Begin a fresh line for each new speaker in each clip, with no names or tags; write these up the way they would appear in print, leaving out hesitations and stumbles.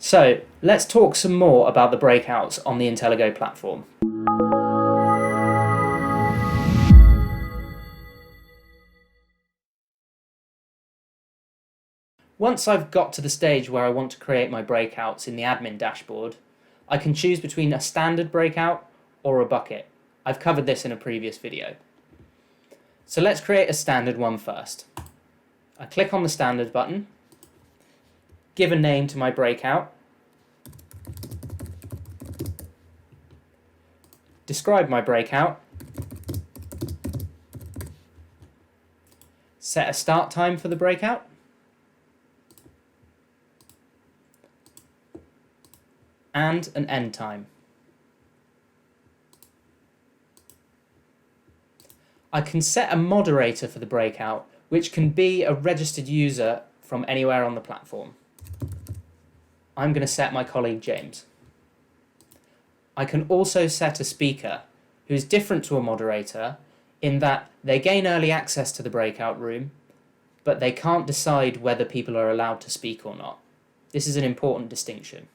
So let's talk some more about the breakouts on the Intelligo platform. Once I've got to the stage where I want to create my breakouts in the admin dashboard, I can choose between a standard breakout or a bucket. I've covered this in a previous video. So let's create a standard one first. I click on the standard button, give a name to my breakout, describe my breakout, set a start time for the breakout, and an end time. I can set a moderator for the breakout, which can be a registered user from anywhere on the platform. I'm going to set my colleague James. I can also set a speaker, who is different to a moderator in that they gain early access to the breakout room, but they can't decide whether people are allowed to speak or not. This is an important distinction.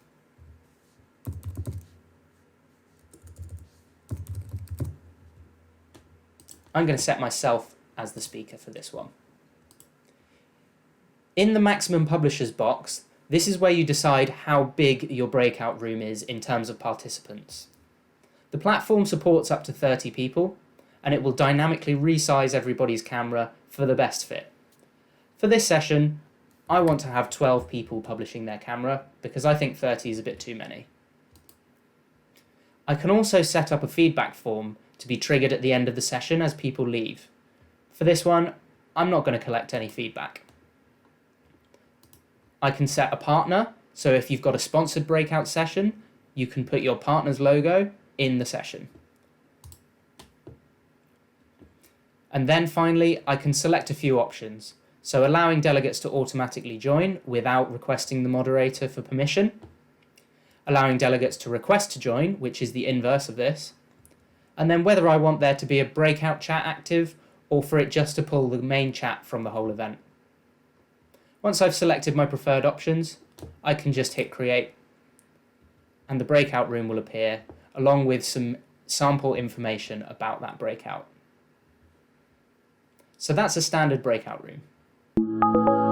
I'm going to set myself as the speaker for this one. In the maximum publishers box, this is where you decide how big your breakout room is in terms of participants. The platform supports up to 30 people, and it will dynamically resize everybody's camera for the best fit. For this session, I want to have 12 people publishing their camera because I think 30 is a bit too many. I can also set up a feedback form to be triggered at the end of the session as people leave. For this one, I'm not going to collect any feedback. I can set a partner, so if you've got a sponsored breakout session, you can put your partner's logo in the session. And then finally, I can select a few options, so allowing delegates to automatically join without requesting the moderator for permission, allowing delegates to request to join, which is the inverse of this, and then whether I want there to be a breakout chat active or for it just to pull the main chat from the whole event. Once I've selected my preferred options, I can just hit create, and the breakout room will appear along with some sample information about that breakout. So that's a standard breakout room.